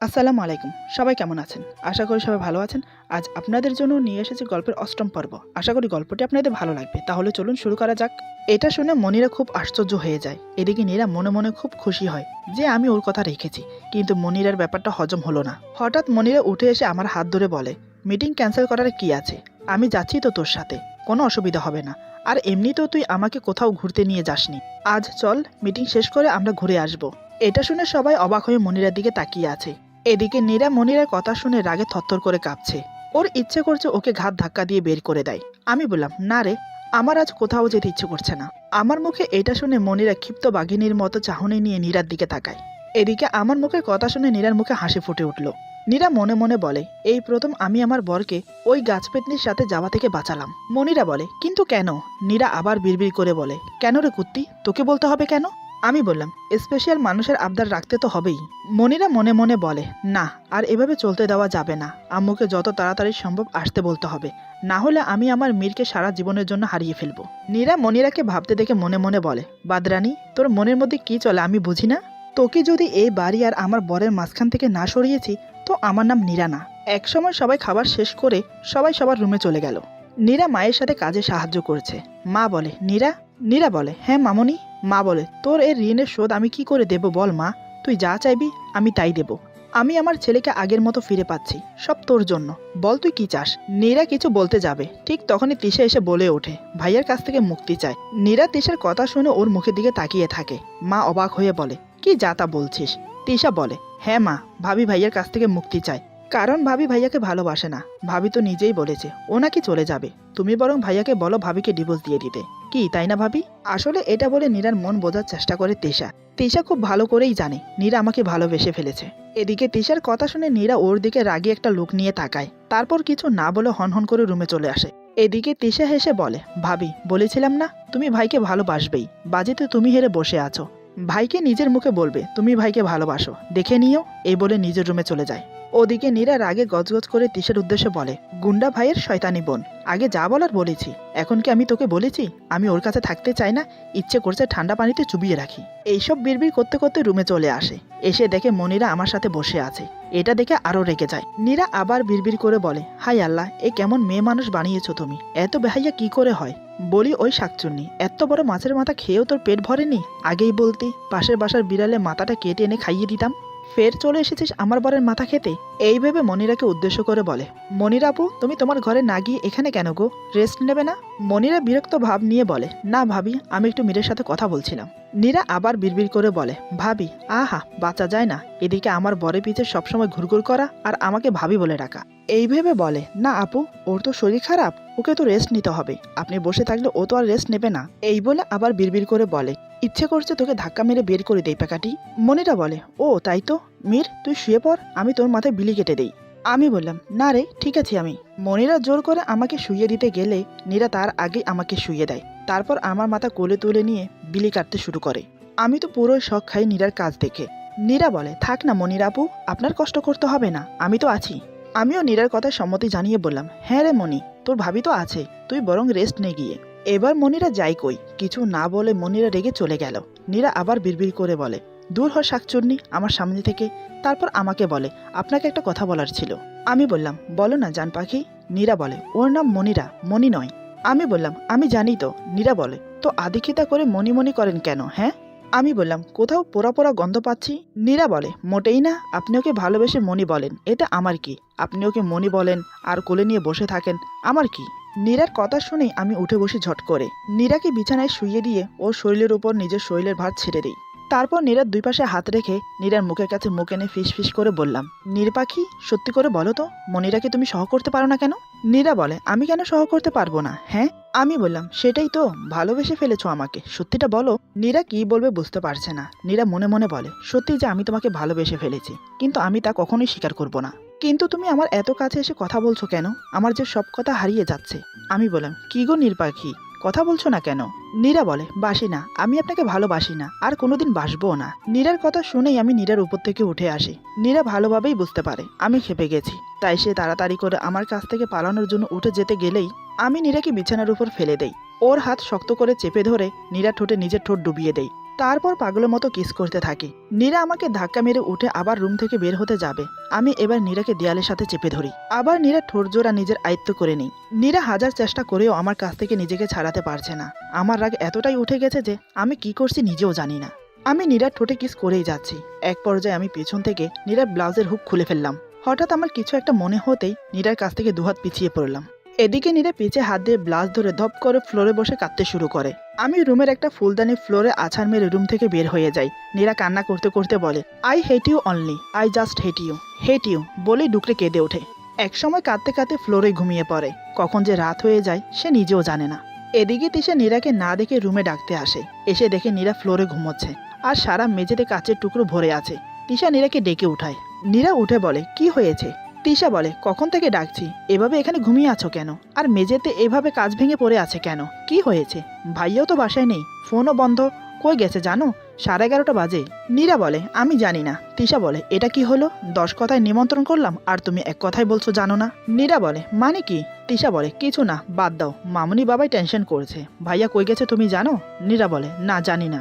আসসালামু আলাইকুম। সবাই কেমন আছেন? আশা করি সবাই ভালো আছেন। আজ আপনাদের জন্য নিয়ে এসেছি গল্পের ৮ম পর্ব। আশা করি গল্পটি আপনাদের ভালো লাগবে। তাহলে চলুন শুরু করা যাক। এটা শুনে মনিরা খুব আশ্চর্য হয়ে যায়। এদিকে নীরা মনে মনে খুব খুশি হয় যে আমি ওর কথা রেখেছি। কিন্তু মনিরার ব্যাপারটা হজম হলো না। হঠাৎ মনিরা উঠে এসে আমার হাত ধরে বলে, মিটিং ক্যান্সেল করার কি আছে? আমি যাচ্ছি তো তোর সাথে। কোনো অসুবিধা হবে না। আর এমনিতেও তুই আমাকে কোথাও ঘুরতে নিয়ে যাসনি। আজ চল, মিটিং শেষ করে আমরা ঘুরে আসব। এটা শুনে সবাই অবাক হয়ে মনিরার দিকে তাকিয়ে আছে। এদিকে নীরা মনিরের কথা শুনে রাগে থরথর করে কাঁপছে। ওর ইচ্ছে করছে ওকে ঘাত ধাক্কা দিয়ে বের করে দেয়। আমি বললাম, না রে, আমার আজ কোথাও যেতে ইচ্ছে করছে না। আমার মুখে এটা শুনে মনিরা ক্ষিপ্ত বাঘিনীর মতো চাহনি নিয়ে নীরার দিকে তাকায়। এদিকে আমার মুখের কথা শুনে নীরার মুখে হাসি ফুটে উঠল। নীরা মনে মনে বলে, এই প্রথম আমি আমার বরকে ওই গাছপেতনির সাথে যাওয়া থেকে বাঁচালাম। মনিরা বলে, কিন্তু কেন? নীরা আবার বিড়বিড় করে বলে, কেন রে কুত্তি, তোকে বলতে হবে কেন? আমি বললাম, স্পেশাল মানুষের আবদার রাখতে তো হবেই। মনিরা মনে মনে বলে, না, আর এভাবে চলতে দেওয়া যাবে না। আম্মুকে যত তাড়াতাড়ি সম্ভব আসতে বলতে হবে, না হলে আমি আমার মীরকে সারা জীবনের জন্য হারিয়ে ফেলবো। নীরা মনিরাকে ভাবতে দেখে মনে মনে বলে, বাদরানি, তোর মনের মধ্যে কি চলে আমি বুঝি না। তোকে যদি এই বাড়ি আর আমার বরের মাঝখান থেকে না সরিয়েছি, তো আমার নাম নীরা না। একসময় সবাই খাবার শেষ করে সবাই সবার রুমে চলে গেল। নীরা মায়ের সাথে কাজে সাহায্য করছে। মা বলে, নীরা? নীরা বলে, হ্যাঁ মামনি। মা বলে, তোর এই ঋণের শোধ আমি কি করে দেব বল মা? তুই যা চাইবি আমি তাই দেব। আমি আমার ছেলেকে আগের মতো ফিরে পাচ্ছি, সব তোর জন্য। বল তুই কি চাস? নীরা কিছু বলতে যাবে, ঠিক তখনই তিশা এসে বলে ওঠে, ভাইয়ার কাছ থেকে মুক্তি চায়। নীরা তিশার কথা শুনে ওর মুখের দিকে তাকিয়ে থাকে। মা অবাক হয়ে বলে, কি যা তা বলছিস? তিশা বলে, হ্যাঁ মা, ভাবি ভাইয়ার কাছ থেকে মুক্তি চায়। কারণ ভাবি ভাইয়াকে ভালোবাসে না। ভাবি তো নিজেই বলেছে ও নাকি চলে যাবে। তুমি বরং ভাইয়াকে বলো ভাবিকে ডিভোর্স দিয়ে দিতে। কি তাই না ভাবি? আসলে এটা বলে নীরার মন বোঝার চেষ্টা করে তিশা। তিশা খুব ভালো করেই জানে নীরা আমাকে ভালোবেসে ফেলেছে। এদিকে তিশার কথা শুনে নীরা ওর দিকে রাগি একটা লুক নিয়ে তাকায়। তারপর কিছু না বলে হনহন করে রুমে চলে আসে। এদিকে তিশা হেসে বলে, ভাবি বলেছিলাম না তুমি ভাইকে ভালোবাসবেই। বাজিতে তুমি হেরে বসে আছো। ভাইকে নিজের মুখে বলবে তুমি ভাইকে ভালোবাসো, দেখে নিও। এই বলে নিজের রুমে চলে যায়। ওদিকে নীরা রাগে গজগজ করে তিশার উদ্দেশ্যে বলে, গুন্ডা ভাইয়ের শয়তানি বোন, আগে যা বলার বলেছি। এখন কি আমি তোকে বলেছি আমি ওর কাছে থাকতে চাই না? ইচ্ছে করছে ঠান্ডা পানিতে চুবিয়ে রাখি। এইসব বিড়বিড় করতে করতে রুমে চলে আসে। এসে দেখে মনিরা আমার সাথে বসে আছে। এটা দেখে আরো রেগে যায়। নীরা আবার বিড়বিড় করে বলে, হাই আল্লাহ, এ কেমন মেয়ে মানুষ বানিয়েছো তুমি? এত বেহাইয়া কি করে হয়? বলি, ওই শাকচুন্নি, এত বড় মাছের মাথা খেয়েও তোর পেট ভরেনি? আগেই বলতি, পাশের বাসার বিড়ালে মাথাটা কেটে এনে খাইয়ে দিতাম। ফের চলে এসেছিস আমার বরের মাথা খেতে? এই ভেবে মনিরাকে উদ্দেশ্য করে বলে, মনিরা আপু, তুমি তোমার ঘরে না গিয়ে এখানে কেন গো? রেস্ট নেবে না? মনিরা বিরক্ত ভাব নিয়ে বলে, না ভাবি, আমি একটু মীরের সাথে কথা বলছিলাম। নীরা আবার বিড়বিড় করে বলে, ভাবি, আহা, বাঁচা যায় না। এদিকে আমার বরের পিছে সবসময় ঘুরঘুর করা আর আমাকে ভাবি বলে ডাকা। এই ভেবে বলে, না আপু, ওর তো শরীর খারাপ, ওকে তো রেস্ট নিতে হবে। আপনি বসে থাকলে ও তো আর রেস্ট নেবে না। এই বলে আবার বিড়বিড় করে বলে, ইচ্ছে করছে তোকে ধাক্কা মেরে বের করে দেই প্যাকাটি। মনিরা বলে, ও তাই তো, মীর তুই শুয়ে পড়, আমি তোর মাথায় বিলি কেটে দেই। আমি বললাম, না রে, ঠিক আছে আমি। মনিরা জোর করে আমাকে শুইয়ে দিতে গেলে নীরা তার আগে আমাকে শুইয়ে দেয়। তারপর আমার মাথা কোলে তুলে নিয়ে বিলি কাটতে শুরু করে। আমি তো পুরো শখ খাই নীরার কাজ দেখে। নীরা বলে, থাক না মনিরা আপু, আপনার কষ্ট করতে হবে না, আমি তো আছি। আমিও নীরার কথায় সম্মতি জানিয়ে বললাম, হ্যাঁ রে মনি, তোর ভাবি তো আছে, তুই বরং রেস্ট নে গিয়ে। এবার মনিরা যাই কই, কিছু না বলে মনিরা রেগে চলে গেল। নীরা আবার বিড়বিড় করে বলে, দূর হ শাকচুন্নি আমার সামনে থেকে। তারপর আমাকে বলে, আপনাকে একটা কথা বলার ছিল। আমি বললাম, বলো না জান পাখি। নীরা বলে, ওর নাম মনিরা, মনি নয়। আমি বললাম, আমি জানি তো। নীরা বলে, তো আদিক্ষিতা করে মনি মনি করেন কেন হ্যাঁ? আমি বললাম, কোথাও পোড়া পোড়া গন্ধ পাচ্ছি। নীরা বলে, মোটেই না, আপনি ওকে ভালোবেসে মনি বলেন, এতে আমার কি? আপনি ওকে মনি বলেন আর কোলে নিয়ে বসে থাকেন, আমার কি? নীরার কথা শুনেই আমি উঠে বসি ঝট করে। নীরাকে বিছানায় শুইয়ে দিয়ে ওর শরীরের উপর নিজের শরীরের ভার ছেড়ে দিই। তারপর নীরার দুই পাশে হাত রেখে নীরার মুখের কাছে মুখ এনে ফিস ফিস করে বললাম, নীর পাখি, সত্যি করে বলো তো, মনিরাকে তুমি সহ করতে পারো না কেন? নীরা বলে, আমি কেন সহ করতে পারবো না হ্যাঁ? আমি বললাম, সেটাই তো, ভালোবেসে ফেলেছো আমাকে, সত্যিটা বলো। নীরা কি বলবে বুঝতে পারছে না। নীরা মনে মনে বলে, সত্যি যে আমি তোমাকে ভালোবেসে ফেলেছি, কিন্তু আমি তা কখনোই স্বীকার করব না। কিন্তু তুমি আমার এত কাছে এসে কথা বলছো কেন? আমার যে সব কথা হারিয়ে যাচ্ছে। আমি বললাম, কি গো নীর পাখি, কথা বলছো না কেন? নীরা বলে, বাসি না, আমি আপনাকে ভালোবাসি না, আর কোনোদিন বাসবো না। নীরার কথা শুনেই আমি নীরার উপর থেকে উঠে আসি। নীরা ভালোভাবেই বুঝতে পারে আমি খেপে গেছি, তাই সে তাড়াতাড়ি করে আমার কাছ থেকে পালানোর জন্য উঠে যেতে গেলেই আমি নীরাকে বিছানার উপর ফেলে দেই। ওর হাত শক্ত করে চেপে ধরে নীরা ঠোঁটে নিজের ঠোঁট ডুবিয়ে দেই। তারপর পাগলের মতো কিস করতে থাকি। নীরা আমাকে ধাক্কা মেরে উঠে আবার রুম থেকে বের হতে যাবে। আমি এবার নীরাকে দেয়ালের সাথে চেপে ধরি। আবার নীরা ঠোঁট জোড়া নিজের আয়ত্ত করে নেই। নীরা হাজার চেষ্টা করেও আমার কাছ থেকে নিজেকে ছাড়াতে পারছে না। আমার রাগ এতটাই উঠে গেছে যে আমি কি করছি নিজেও জানি না। আমি নীরার ঠোঁটে কিস করেই যাচ্ছি। এক পর্যায়ে আমি পেছন থেকে নীরার ব্লাউজের হুক খুলে ফেললাম। হঠাৎ আমার কিছু একটা মনে হতেই নীরার কাছ থেকে দুহাত পিছিয়ে পড়লাম। এদিকে নীরা পিছে হাত দিয়ে ব্লাউজ ধরে ধপ করে ফ্লোরে বসে কাঁদতে শুরু করে। আমি রুমের একটা ফুলদানি ফ্লোরে আছাড় মেরে রুম থেকে বের হয়ে যাই। নীরা কান্না করতে করতে বলে, I hate you only, I just hate you বলেই ডুকরে কেঁদে ওঠে। একসময় কাঁদতে কাঁদতে ফ্লোরে ঘুমিয়ে পড়ে। কখন যে রাত হয়ে যায় সে নিজেও জানে না। এদিকে তিশা নীরাকে না দেখে রুমে ডাকতে আসে। এসে দেখে নীরা ফ্লোরে ঘুমোচ্ছে আর সারা মেঝেতে কাচের টুকরো ভরে আছে। তিশা নীরাকে ডেকে উঠায়। নীরা উঠে বলে, কি হয়েছে? তিশা বলে, কখন থেকে ডাকছি, এভাবে এখানে ঘুমিয়ে আছো কেন? আর মেঝেতে এভাবে কাজ ভেঙে পড়ে আছে কেন? কি হয়েছে? ভাইয়াও তো বাসায় নেই, ফোনও বন্ধ, কই গেছে জানো? 11:30 বাজে। নীরা বলে, আমি জানি না। তিশা বলে, এটা কি হলো? 10 কথায় নিমন্ত্রণ করলাম আর তুমি এক কথাই বলছো জানো না। নীরা বলে, মানে কি? তিশা বলে, কিছু না, বাদ দাও, মামুনি বাবাই টেনশন করছে। ভাইয়া কই গেছে তুমি জানো? নীরা বলে, না জানি না।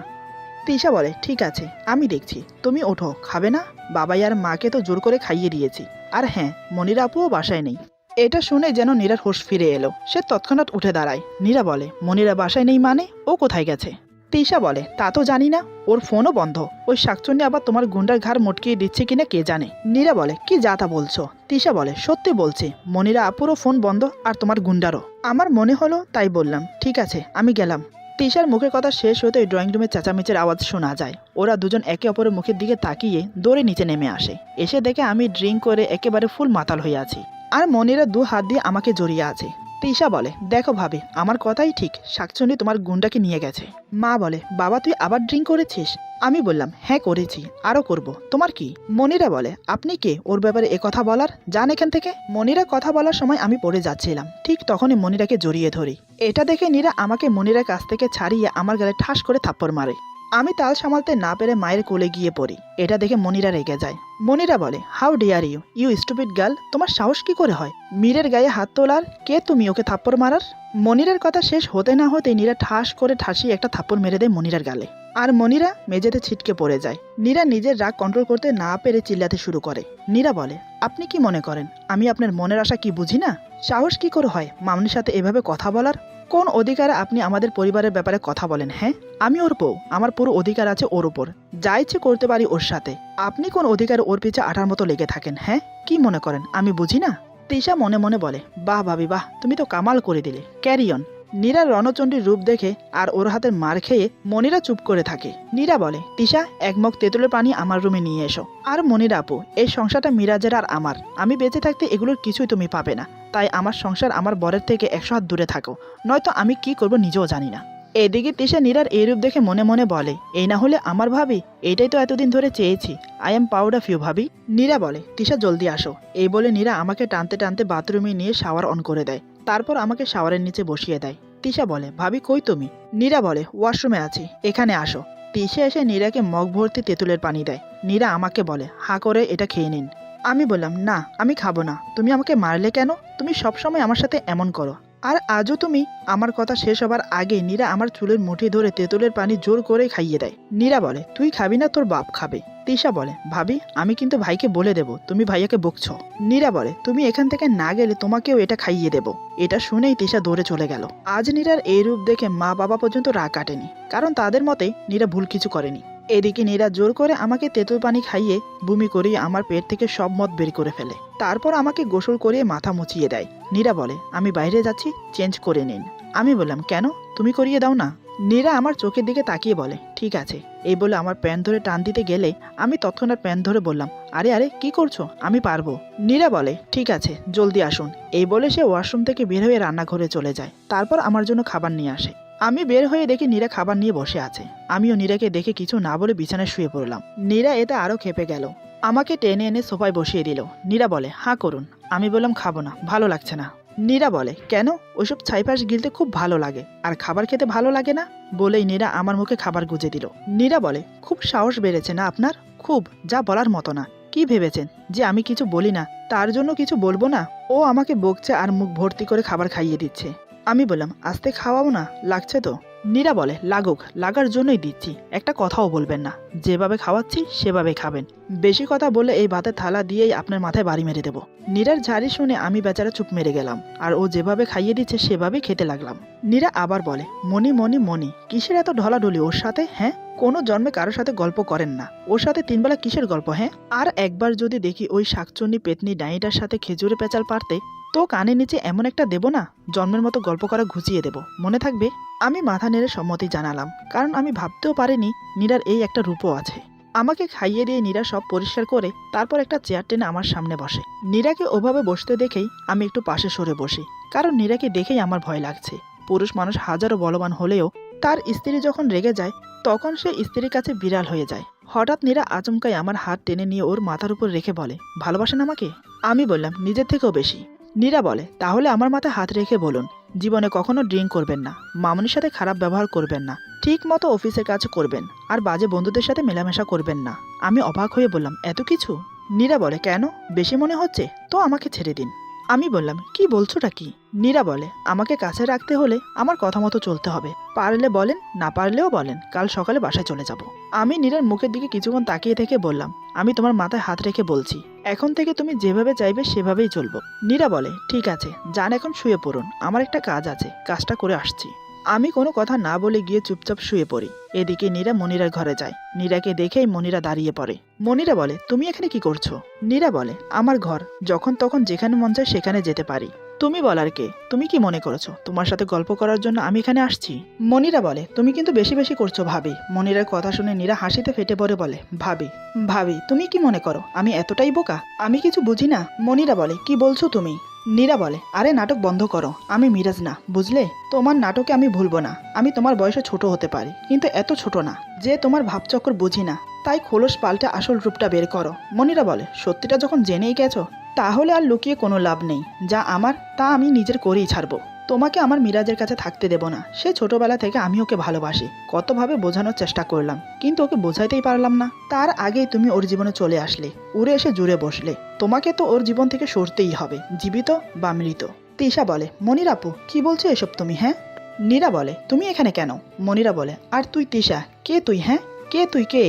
তিশা বলে, ঠিক আছে আমি দেখছি, তুমি ওঠো, খাবে না? বাবাই আর মাকে তো জোর করে খাইয়ে দিয়েছি। আর হ্যাঁ, মনিরা আপুও বাসায় নেই। এটা শুনে যেন নীরার হোশ ফিরে এলো। সে তৎক্ষণাৎ উঠে দাঁড়ায়। নীরা বলে, মনিরা বাসায় নেই মানে? ও কোথায় গেছে? তিশা বলে, তা তো জানি না, ওর ফোনও বন্ধ। ওই শাকচুন্নি আবার তোমার গুন্ডার ঘাড় মটকিয়ে দিচ্ছে কিনা কে জানে। নীরা বলে, কি যা তা বলছো? তিশা বলে, সত্যি বলছি, মনিরা আপুরও ফোন বন্ধ আর তোমার গুন্ডারও। আমার মনে হলো তাই বললাম, ঠিক আছে আমি গেলাম। তিশার মুখের কথা শেষ হতেই ড্রয়িং রুমে চেঁচামেচির আওয়াজ শোনা যায়। ওরা দুজন একে অপরের মুখের দিকে তাকিয়ে দৌড়ে নিচে নেমে আসে। এসে দেখে আমি ড্রিঙ্ক করে একেবারে ফুল মাতাল হয়ে আছি আর মনিরা 2 হাত দিয়ে আমাকে জড়িয়ে আছে। তিশা বলে, দেখো ভাবি, আমার কথাই ঠিক, শাকচুন্নি তোমার গুন্ডাকে নিয়ে গেছে। মা বলে, বাবা তুই আবার ড্রিঙ্ক করেছিস? আমি বললাম, হ্যাঁ করেছি, আরও করব, তোমার কি? মনিরা বলে, আপনি কে ওর ব্যাপারে এ কথা বলার? যান এখান থেকে। মনিরা কথা বলার সময় আমি পড়ে যাচ্ছিলাম, ঠিক তখনই মনিরাকে জড়িয়ে ধরি। এটা দেখে নীরা আমাকে মনিরার কাছ থেকে ছাড়িয়ে আমার গালে ঠাস করে থাপ্পড় মারে। আমি তাল সামালতে না পেরে মায়ের কোলে গিয়ে পড়ি। এটা দেখে মনিরা রেগে যায়। মনিরা বলে, how dare you, you stupid girl, তোমার সাহস কি করে হয় মীরের গায়ে হাত তোলার? কে তুমি ওকে থাপ্পড় মারার? মনিরার কথা শেষ হতে না হতে নীরা ঠাস করে ঠাসিয়ে একটা থাপ্পড় মেরে দেয় মনিরার গালে। আর মনিরা মেঝেতে ছিটকে পড়ে যায়। নীরা নিজের রাগ কন্ট্রোল করতে না পেরে চিল্লাতে শুরু করে। নীরা বলে, আপনি কি মনে করেন আমি আপনার মনের আশা কি বুঝি না? সাহস কি করে হয় মামনির সাথে এভাবে কথা বলার? কোন অধিকারে আপনি আমাদের পরিবারের ব্যাপারে কথা বলেন? হ্যাঁ, আমি ওর বউ, আমার পুরো অধিকার আছে ওর উপর, যা ইচ্ছে করতে পারি ওর সাথে। আপনি কোন অধিকারে ওর পিছে আঠার মতো লেগে থাকেন? হ্যাঁ, কি মনে করেন আমি বুঝি না? তিশা মনে মনে বলে, বাহ ভাবি বাহ, তুমি তো কামাল করে দিলে, ক্যারি অন। নীরার রণচণ্ডীর রূপ দেখে আর ওর হাতের মার খেয়ে মনিরা চুপ করে থাকে। নীরা বলে, তিশা, এক মগ তেঁতুলের পানি আমার রুমে নিয়ে এসো। আর মনিরা আপু, এই সংসারটা মিরাজের আর আমার, আমি বেঁচে থাকতে এগুলোর কিছুই তুমি পাবে না, তাই আমার সংসার আমার বরের থেকে 100 হাত দূরে থাকো, নয়তো আমি কি করব নিজেও জানি না। এদিকে তিশা নীরার এই রূপ দেখে মনে মনে বলে, এই না হলে আমার ভাবি, এইটাই তো এতদিন ধরে চেয়েছি, I am proud of you ভাবি। নীরা বলে, তিশা জলদি আসো। এই বলে নীরা আমাকে টানতে টানতে বাথরুমে নিয়ে শাওয়ার অন করে দেয়। তারপর আমাকে শাওয়ারের নিচে বসিয়ে দেয়। তিশা বলে, ভাবি কই তুমি? নীরা বলে, ওয়াশরুমে আছি, এখানে আসো। তিশা এসে নীরাকে মগ ভর্তি তেঁতুলের পানি দেয়। নীরা আমাকে বলে, হা করে এটা খেয়ে নিন। আমি বললাম, না আমি খাবো না। তুমি আমাকে মারলে কেন? তুমি সবসময় আমার সাথে এমন করো। আর আজও তুমি। আমার কথা শেষ হবার আগে নীরা আমার চুলের মুঠি ধরে তেঁতুলের পানি জোর করে খাইয়ে দেয়। নীরা বলে, তুই খাবি না, তোর বাপ খাবে। তিশা বলে, ভাবি আমি কিন্তু ভাইকে বলে দেব তুমি ভাইয়াকে বকছো। নীরা বলে, তুমি এখান থেকে না গেলে তোমাকেও এটা খাইয়ে দেব। এটা শুনেই তিশা দৌড়ে চলে গেল। আজ নীরার এই রূপ দেখে মা বাবা পর্যন্ত রাগ কাটেনি, কারণ তাদের মতে নীরা ভুল কিছু করেনি। এদিকে নীরা জোর করে আমাকে তেঁতুল পানি খাইয়ে বমি করিয়ে আমার পেট থেকে সব মদ বের করে ফেলে। তারপর আমাকে গোসল করিয়ে মাথা মুছিয়ে দেয়। নীরা বলে, আমি বাইরে যাচ্ছি, চেঞ্জ করে নিন। আমি বললাম, কেন, তুমি করিয়ে দাও না। নীরা আমার চোখের দিকে তাকিয়ে বলে, ঠিক আছে। এই বলে আমার প্যান্ট ধরে টান দিতে গেলে আমি তৎক্ষণাৎ প্যান্ট ধরে বললাম, আরে আরে কি করছো, আমি পারবো। নীরা বলে, ঠিক আছে জলদি আসুন। এই বলে সে ওয়াশরুম থেকে বের হয়ে রান্নাঘরে চলে যায়। তারপর আমার জন্য খাবার নিয়ে আসে। আমি বের হয়ে দেখি নীরা খাবার নিয়ে বসে আছে। আমিও নীরাকে দেখে কিছু না বলে বিছানায় শুয়ে পড়লাম। নীরা এতে আরো খেপে গেল, আমাকে টেনে এনে সোফায় বসিয়ে দিল। নীরা বলে, হাঁ করুন। আমি বললাম, খাবো না, ভালো লাগছে না। নীরা বলে, কেন? ওইসব ছাইপাশ গিলতে খুব ভালো লাগে, আর খাবার খেতে ভালো লাগে না? বলেই নীরা আমার মুখে খাবার গুজে দিল। নীরা বলে, খুব সাহস বেড়েছে না আপনার, খুব, যা বলার মতো না। কি ভেবেছেন যে আমি কিছু বলি না তার জন্য কিছু বলবো না? ও আমাকে বকছে আর মুখ ভর্তি করে খাবার খাইয়ে দিচ্ছে। আমি বললাম, আস্তে খাওয়াবো না, লাগছে তো। নীরা বলে, লাগুক, লাগার জন্যই দিচ্ছি, একটা কথাও বলবেন না, যেভাবে খাওয়াচ্ছি সেভাবে খাবেন, বেশি কথা বললে এই ভাতের থালা দিয়েই আপনার মাথায় বাড়ি মেরে দেবো। নীরার ঝাড়ি শুনে আমি বেচারা চুপ মেরে গেলাম, আর ও যেভাবে খাইয়ে দিচ্ছে সেভাবেই খেতে লাগলাম। নীরা আবার বলে, মনি মনি মনি, কিসের এত ঢলাঢলি ওর সাথে? হ্যাঁ, কোনো জন্মে কারোর সাথে গল্প করেন না, ওর সাথে 3 বেলা কিসের গল্প? হ্যাঁ, আর একবার যদি দেখি ওই শাকচুন্নি পেতনি ডাইনিটার সাথে খেজুরে পেঁচাল পারতে, তো কানে নিচে এমন একটা দেব না, জন্মের মতো গল্প করা ঘুচিয়ে দেব, মনে থাকবে। আমি মাথা নেড়ে সম্মতি জানালাম, কারণ আমি ভাবতেও পারিনি নীরার এই একটা রূপও আছে। আমাকে খাইয়ে দিয়ে নীরা সব পরিষ্কার করে তারপর একটা চেয়ার টেনে আমার সামনে বসে। নীরাকে ওভাবে বসতে দেখেই আমি একটু পাশে সরে বসি, কারণ নীরাকে দেখেই আমার ভয় লাগছে। পুরুষ মানুষ হাজারো বলবান হলেও তার স্ত্রী যখন রেগে যায় তখন সে স্ত্রীর কাছে বিড়াল হয়ে যায়। হঠাৎ নীরা আচমকাই আমার হাত টেনে নিয়ে ওর মাথার উপর রেখে বলে, ভালোবাসেন আমাকে? আমি বললাম, নিজের থেকেও বেশি। নীরা বলে, তাহলে আমার মাথায় হাত রেখে বলুন, জীবনে কখনো ড্রিঙ্ক করবেন না, মামুনির সাথে খারাপ ব্যবহার করবেন না, ঠিক মতো অফিসের কাজ করবেন, আর বাজে বন্ধুদের সাথে মেলামেশা করবেন না। আমি অবাক হয়ে বললাম, এত কিছু? নীরা বলে, কেন, বেশি মনে হচ্ছে তো আমাকে ছেড়ে দিন। আমি বললাম, কি বলছোটা কি? নীরা বলে, আমাকে কাছে রাখতে হলে আমার কথা মতো চলতে হবে, পারলে বলেন, না পারলেও বলেন, কাল সকালে বাসায় চলে যাব। আমি নীরার মুখের দিকে কিছুক্ষণ তাকিয়ে থেকে বললাম, আমি তোমার মাথায় হাত রেখে বলছি, এখন থেকে তুমি যেভাবে চাইবে সেভাবেই চলবো। নীরা বলে, ঠিক আছে, যান এখন শুয়ে পড়ুন, আমার একটা কাজ আছে, কাজটা করে আসছি। আমি কোনো কথা না বলে গিয়ে চুপচাপ শুয়ে পড়ি। এদিকে নীরা মনিরার ঘরে যায়। নীরাকে দেখেই মনিরা দাঁড়িয়ে পড়ে। মনিরা বলে, তুমি এখানে কি করছো? নীরা বলে, আমার ঘর, যখন তখন যেখানে মন চায় সেখানে যেতে পারি। তুমি বলার কে? তুমি কি মনে করেছো তোমার সাথে গল্প করার জন্য আমি এখানে আসছি? মনিরা বলে, তুমি কিন্তু বেশি বেশি করছো ভাবি। মনিরার কথা শুনে নীরা হাসিতে ফেটে পড়ে বলে, ভাবি? ভাবি, তুমি কি মনে করো আমি এতটাই বোকা? আমি কিছু বুঝি না? মনিরা বলে, কি বলছো তুমি? নীরা বলে, আরে নাটক বন্ধ করো, আমি মিরাজ না, বুঝলে? তোমার নাটকে আমি ভুলবো না। আমি তোমার বয়সে ছোট হতে পারি, কিন্তু এত ছোট না যে তোমার ভাবচক্কর বুঝি না। তাই খোলস পাল্টে আসল রূপটা বের করো। মনিরা বলে, সত্যিটা যখন জেনেই গেছো তাহলে আর লুকিয়ে কোনো লাভ নেই। যা আমার তা আমি নিজের করেই ছাড়বো। তোমাকে আমার মিরাজের কাছে থাকতে দেব না। সে ছোটবেলা থেকে আমি ওকে ভালোবাসি, কতভাবে বোঝানোর চেষ্টা করলাম, কিন্তু ওকে বোঝাইতেই পারলাম না। তার আগেই তুমি ওর জীবনে চলে আসলে, উড়ে এসে জুড়ে বসলে। তোমাকে তো ওর জীবন থেকে সরতেই হবে, জীবিত বা মৃত। তিশা বলে, মনির আপু, কি বলছো এসব তুমি? হ্যাঁ। নীরা বলে, তুমি এখানে কেন? মনিরা বলে, আর তুই তিশা, কে তুই? হ্যাঁ, কে তুই? কে?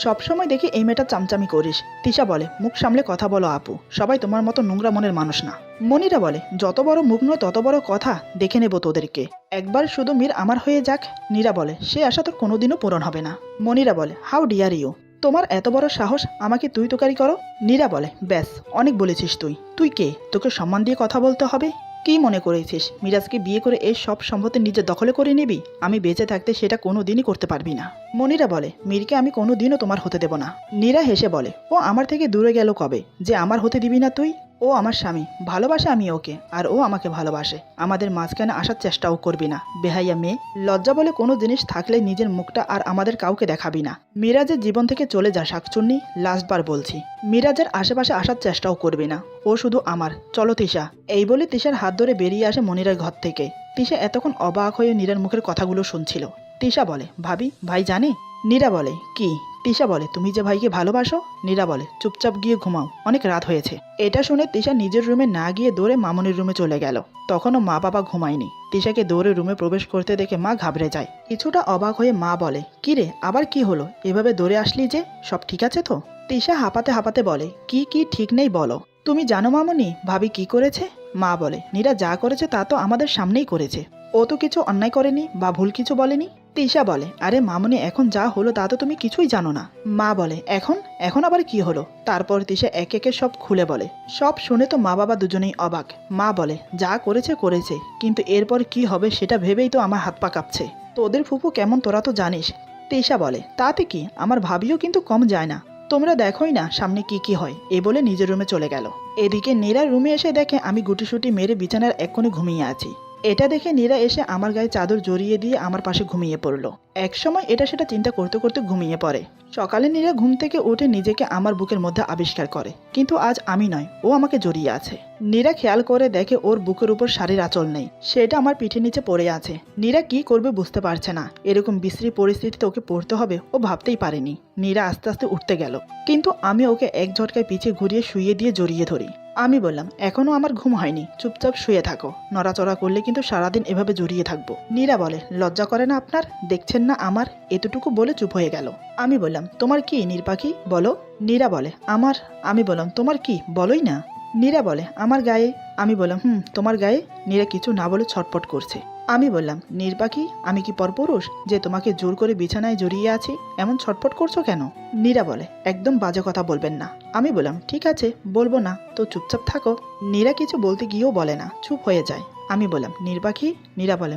সবসময় দেখি এই মেয়েটা চামচামি করিস। তিশা বলে, মুখ সামলে কথা বলো আপু, সবাই তোমার মতো নোংরা মনের মানুষ না। মনিরা বলে, যত বড় মুখ নয় তত বড় কথা, দেখে নেব তোদেরকে। একবার শুধু মীর আমার হয়ে যাক। নীরা বলে, সে আশা তোর কোনোদিনও পূরণ হবে না। মনিরা বলে, হাউ ডিয়ার ইউ, তোমার এত বড় সাহস আমাকে তুই তোকারি করো? নীরা বলে, ব্যাস, অনেক বলেছিস তুই। তুই কে? তোকে সম্মান দিয়ে কথা বলতে হবে? কি মনে করেছিস মিরাজকে বিয়ে করে এই সব সম্পত্তি নিজের দখলে করে নিবি? আমি বেঁচে থাকতে সেটা কোনো দিনই করতে পারবি না। মনিরা বলে, মীরকে আমি কোনো দিনও তোমার হতে দেব না। নীরা হেসে বলে, ও আমার থেকে দূরে গেল কবে যে আমার হতে দিবি না তুই? ও আমার স্বামী, ভালোবাসে আমি ওকে, আর ও আমাকে ভালোবাসে। আমাদের মাঝখানে আসার চেষ্টাও করবি না, বেহাইয়া মেয়ে। লজ্জা বলে কোনো জিনিস থাকলে নিজের মুখটা আর আমাদের কাউকে দেখাবি না। মিরাজের জীবন থেকে চলে যা শাকচুন্নি, লাস্টবার বলছি। মিরাজের আশেপাশে আসার চেষ্টাও করবি না, ও শুধু আমার। চলো তিশা। এই বলে তিশার হাত ধরে বেরিয়ে আসে মনিরার ঘর থেকে। তিশা এতক্ষণ অবাক হয়ে নীরার মুখের কথাগুলো শুনছিল। তিশা বলে, ভাবি, ভাই জানে? নীরা বলে, কি? তিশা বলে, তুমি যে ভাইকে ভালোবাসো। নীরা বলে, চুপচাপ গিয়ে ঘুমাও, অনেক রাত হয়েছে। এটা শুনে তিশা নিজের রুমে না গিয়ে দৌড়ে মামনির রুমে চলে গেল। তখনও মা বাবা ঘুমায়নি। তিশাকে দৌড়ে রুমে প্রবেশ করতে দেখে মা ঘাবড়ে যায়। কিছুটা অবাক হয়ে মা বলে, কি রে, আবার কি হলো? এভাবে দৌড়ে আসলি যে, সব ঠিক আছে তো? তিশা হাঁপাতে হাঁপাতে বলে, কি কি ঠিক নেই বলো। তুমি জানো মামনি ভাবি কি করেছে? মা বলে, নীরা যা করেছে তা তো আমাদের সামনেই করেছে। ও তো কিছু অন্যায় করেনি বা ভুল কিছু বলেনি। তিশা বলে, আরে মামনি, এখন যা হলো তা তো তুমি কিছুই জানো না। মা বলে, এখন এখন আবার কি হলো? তারপর তিশা এক একে সব খুলে বলে। সব শুনে তো মা বাবা দুজনেই অবাক। মা বলে, যা করেছে করেছে, কিন্তু এরপর কি হবে সেটা ভেবেই তো আমার হাত পা কাঁপছে। তোদের ফুফু কেমন তোরা তো জানিস। তিশা বলে, তাতে কি, আমার ভাবিও কিন্তু কম যায় না। তোমরা দেখোই না সামনে কি কি হয়। এ বলে নিজের রুমে চলে গেল। এদিকে নীরা রুমে এসে দেখে আমি গুটিসুটি মেরে বিছানার এক কোণে ঘুমিয়ে আছি। এটা দেখে নীরা এসে আমার গায়ে চাদর জড়িয়ে দিয়ে আমার পাশে ঘুমিয়ে পড়ল। একসময় এটা সেটা চিন্তা করতে করতে ঘুমিয়ে পড়ে। সকালে নীরা ঘুম থেকে উঠে নিজেকে আমার বুকের মধ্যে আবিষ্কার করে, কিন্তু আজ আমি নয়, ও আমাকে জড়িয়ে আছে। নীরা খেয়াল করে দেখে ওর বুকের উপর শাড়ির আঁচল নেই, সেটা আমার পিঠের নিচে পড়ে আছে। নীরা কি করবে বুঝতে পারছে না। এরকম বিশ্রী পরিস্থিতিতে ওকে পড়তে হবে ও ভাবতেই পারেনি। নীরা আস্তে আস্তে উঠতে গেল, কিন্তু আমি ওকে এক ঝটকায় পিছিয়ে ঘুরিয়ে শুইয়ে দিয়ে জড়িয়ে ধরি। আমি বললাম, এখনো আমার ঘুম হয়নি, চুপচাপ শুয়ে থাকো, নড়াচড়া করলে কিন্তু সারাদিন এভাবে জড়িয়ে থাকবো। নীরা বলে, লজ্জা করে না আপনার? দেখছেন না আমার? এতটুকু বলে চুপ হয়ে গেল। আমি বললাম, তোমার কি নীর পাখি, বলো। নীরা বলে, আমার। আমি বললাম, তোমার কি, বলোই না। নীরা বলে, আমার গায়ে। আমি বললাম, তোমার গায়ে। নীরা কিছু না বলে ছটপট করছে। আমি বললাম, নীর পাখি, আমি কি পরপুরুষ যে তোমাকে জোর করে বিছানায় জড়িয়ে আছি? এমন ছটপট করছো কেন? নীরা বলে, একদম বাজে কথা বলবেন না। আমি বললাম, ঠিক আছে, বলবো না, তো চুপচাপ থাকো। নীরা কিছু বলতে গিয়েও বলে না, চুপ হয়ে যায়। আমি বললাম, নীর পাখি। নীরা বলে,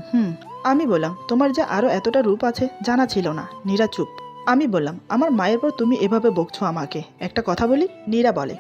আমি বললাম, তোমার যে আরো এতটা রূপ আছে জানা ছিল না। নীরা চুপ। আমি বললাম, আমার মায়ের পর তুমি এভাবে বকছো আমাকে, একটা কথা বলি। নীরা বলে,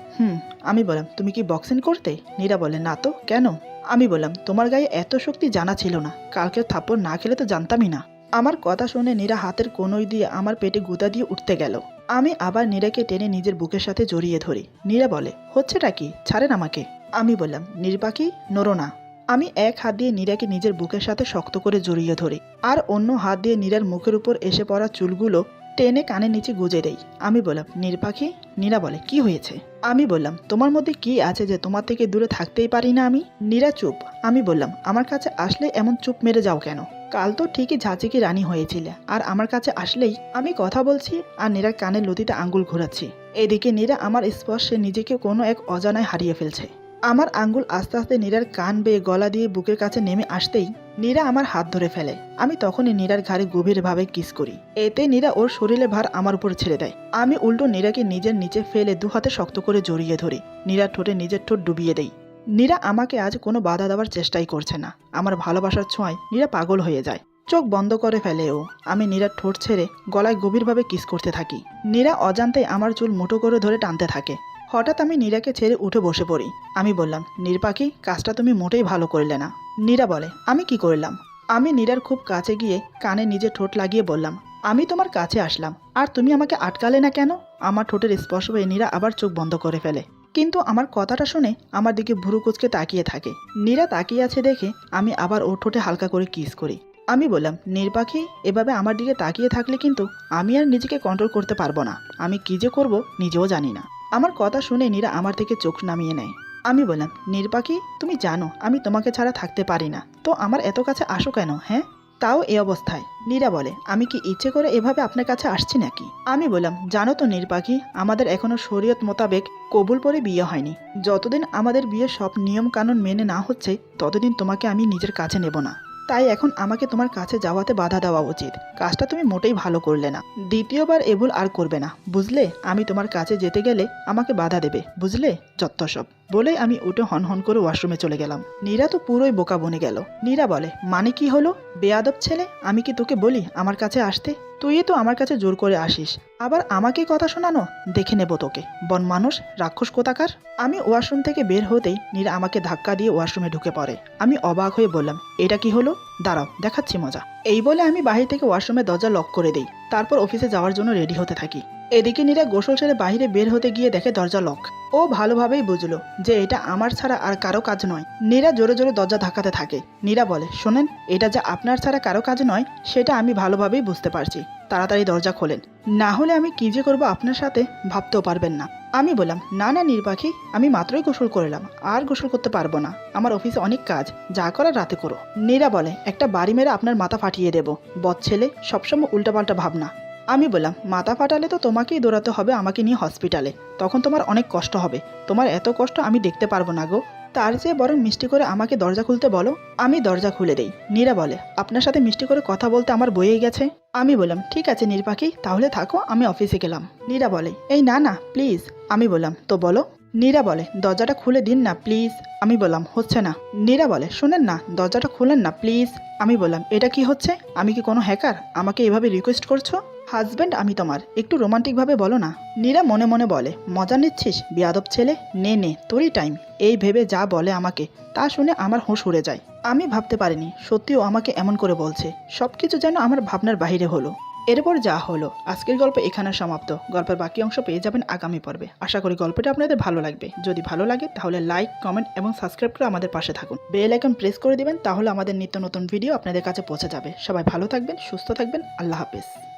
আমি বললাম, তুমি কি বক্সিং করতে? নীরা বলে, না তো, কেন? আমি বললাম, তোমার গায়ে এত শক্তি জানা ছিল না, কালকে থাপ্পড় না খেলে তো জানতামই না। আমার কথা শুনে নীরা হাতের কনুই দিয়ে আমার পেটে গুঁতা দিয়ে উঠতে গেল। আমি আবার নীরাকে টেনে নিজের বুকের সাথে জড়িয়ে ধরি। নীরা বলে, হচ্ছেটা কি, ছাড়েন আমাকে। আমি বললাম, নীর পাখি, নড়ো না। আমি এক হাত দিয়ে নীরাকে নিজের বুকের সাথে শক্ত করে জড়িয়ে ধরি, আর অন্য হাত দিয়ে নীরার মুখের উপর এসে পড়া চুলগুলো টেনে কানের নিচে গুজে দেই। আমি বললাম, নীর পাখি। নীরা বলে, কি হয়েছে? আমি বললাম, তোমার মধ্যে কি আছে যে তোমার থেকে দূরে থাকতেই পারি না আমি? নীরা চুপ। আমি বললাম, আমার কাছে আসলে এমন চুপ মেরে যাও কেন? কাল তো ঠিকই ঝাঁচিকি রানী হয়েছিলে, আর আমার কাছে আসলেই আমি কথা বলছি আর নীরার কানের লতিতে আঙ্গুল ঘোরাচ্ছি। এদিকে নীরা আমার স্পর্শে নিজেকে কোনো এক অজানায় হারিয়ে ফেলছে। আমার আঙ্গুল আস্তে আস্তে নীরার কান বেয়ে গলা দিয়ে বুকের কাছে নেমে আসতেই নীরা আমার হাত ধরে ফেলে। আমি তখনই নীরার ঘাড়ে গভীরভাবে কিস করি। এতে নীরা ওর শরীরে ভার আমার উপর ছেড়ে দেয়। আমি উল্টো নীরাকে নিজের নিচে ফেলে দু হাতে শক্ত করে জড়িয়ে ধরি। নীরার ঠোঁটে নিজের ঠোঁট ডুবিয়ে দেই। নীরা আমাকে আজ কোনো বাধা দেওয়ার চেষ্টাই করছে না। আমার ভালোবাসার ছোঁয়ায় নীরা পাগল হয়ে যায়। চোখ বন্ধ করে ফেলে ও। আমি নীরার ঠোঁট ছেড়ে গলায় গভীরভাবে কিস করতে থাকি। নীরা অজান্তেই আমার চুল মুঠো করে ধরে টানতে থাকে। হঠাৎ আমি নীরাকে ছেড়ে উঠে বসে পড়ি। আমি বললাম, নীর পাখি, কাজটা তুমি মোটেই ভালো করলে না। নীরা বলে, আমি কি করলাম? আমি নীরার খুব কাছে গিয়ে কানে নিজে ঠোঁট লাগিয়ে বললাম, আমি তোমার কাছে আসলাম, আর তুমি আমাকে আটকালে না কেন? আমার ঠোঁটের স্পর্শ পেয়ে নীরা আবার চোখ বন্ধ করে ফেলে, কিন্তু আমার কথাটা শুনে আমার দিকে ভুরু কুচকে তাকিয়ে থাকে। নীরা তাকিয়ে আছে দেখে আমি আবার ওর ঠোঁটে হালকা করে কিস করি। আমি বললাম, নীর পাখি, এভাবে আমার দিকে তাকিয়ে থাকলে কিন্তু আমি আর নিজেকে কন্ট্রোল করতে পারবো না। আমি কি যে করব নিজেও জানি না। আমার কথা শুনে নীরা আমার থেকে চোখ নামিয়ে নেয়। আমি বললাম, নীর পাখি, তুমি জানো আমি তোমাকে ছাড়া থাকতে পারি না, তো আমার এত কাছে আসো কেন? হ্যাঁ, তাও এই অবস্থায়। নীরা বলে, আমি কি ইচ্ছে করে এভাবে আপনার কাছে আসছি নাকি? আমি বললাম, জানো তো নীর পাখি, আমাদের এখনো শরীয়ত মোতাবেক কবুল পরে বিয়ে হয়নি। যতদিন আমাদের বিয়ের সব নিয়ম কানুন মেনে না হচ্ছে ততদিন তোমাকে আমি নিজের কাছে নেব না। তাই এখন আমাকে তোমার কাছে যাওয়াতে বাধা দেওয়া উচিত। কাজটা তুমি মোটেই ভালো করলে না। দ্বিতীয়বার এ ভুল আর করবে না, বুঝলে? আমি তোমার কাছে যেতে গেলে আমাকে বাধা দেবে, বুঝলে? যত্ত সব বলেই আমি উঠে হন করে ওয়াশরুমে চলে গেলাম। নীরা তো পুরোই বোকা বনে গেল। নীরা বলে, মানে কি হলো? বেয়াদব ছেলে, আমি কি তোকে বলি আমার কাছে আসতে? তুই তো আমার কাছে জোর করে আসিস, আবার আমাকে কথা শোনানো? দেখে নেব তোকে, বন মানুষ, রাক্ষস কোথাকার। আমি ওয়াশরুম থেকে বের হতেই নীরা আমাকে ধাক্কা দিয়ে ওয়াশরুমে ঢুকে পড়ে। আমি অবাক হয়ে বললাম, এটা কি হলো? দাঁড়াও, দেখাচ্ছি মজা। এই বলে আমি বাহির থেকে ওয়াশরুমের দরজা লক করে দেই। তারপর অফিসে যাওয়ার জন্য রেডি হতে থাকি। এদিকে নীরা গোসল সেরে বাইরে বের হতে গিয়ে দেখে দরজা লক। ও ভালোভাবেই বুঝলো যে এটা আমার ছাড়া আর কারো কাজ নয়। নীরা জোরে জোরে দরজা ধাক্কাতে থাকে। নীরা বলে, শোনেন, এটা যে আপনার ছাড়া কারো কাজ নয় সেটা আমি ভালোভাবেই বুঝতে পারছি। তাড়াতাড়ি দরজা খোলেন, না হলে আমি কি যে করবো আপনার সাথে ভাবতেও পারবেন না। আমি বললাম, না না নীর পাখি, আমি মাত্রই গোসল করলাম, আর গোসল করতে পারবো না, আমার অফিসে অনেক কাজ, যা করার রাতে করো। নীরা বলে, একটা বাড়ি মেরে আপনার মাথা ফাটিয়ে দেবো, বদ ছেলে, সবসময় উল্টাপাল্টা ভাবনা। আমি বললাম, মাথা ফাটালে তো তোমাকেই দৌড়াতে হবে আমাকে নিয়ে হসপিটালে, তখন তোমার অনেক কষ্ট হবে। তোমার এত কষ্ট আমি দেখতে পারবো না গো, তার চেয়ে বরং মিষ্টি করে আমাকে দরজা খুলতে বলো। আমি দরজা খুলে দেই। নীরা বলে, আপনার সাথে মিষ্টি করে কথা বলতে আমার বয়েই গেছে। আমি বললাম, ঠিক আছে নীর পাখি, তাহলে থাকো, আমি অফিসে গেলাম। নীরা বলে, এই না না প্লিজ। আমি বললাম, তো বলো। নীরা বলে, দরজাটা খুলে দিন না প্লিজ। আমি বললাম, হচ্ছে না। নীরা বলে, শোনেন না, দরজাটা খুলেন না প্লিজ। আমি বললাম, এটা কি হচ্ছে? আমি কি কোনো হ্যাকার আমাকে এভাবে রিকোয়েস্ট করছো? হাজব্যান্ড আমি তোমার, একটু রোমান্টিকভাবে বলো না। নীরা মনে মনে বলে, মজা নিচ্ছিস বেয়াদব ছেলে, নে নে তোরই টাইম। এই ভেবে যা বলে আমাকে, তা শুনে আমার হুঁশ উড়ে যায়। আমি ভাবতে পারিনি সত্যিও আমাকে এমন করে বলছে। সবকিছু যেন আমার ভাবনার বাইরে হলো। এরপর যা হলো, আজকের গল্প এখানে সমাপ্ত। গল্পের বাকি অংশ পেয়ে যাবেন আগামী পর্বে। আশা করি গল্পটা আপনাদের ভালো লাগবে। যদি ভালো লাগে তাহলে লাইক, কমেন্ট এবং সাবস্ক্রাইব করে আমাদের পাশে থাকুন। বেল আইকন প্রেস করে দিবেন, তাহলে আমাদের নিত্য নতুন ভিডিও আপনাদের কাছে পৌঁছে যাবে। সবাই ভালো থাকবেন, সুস্থ থাকবেন। আল্লাহ হাফেজ।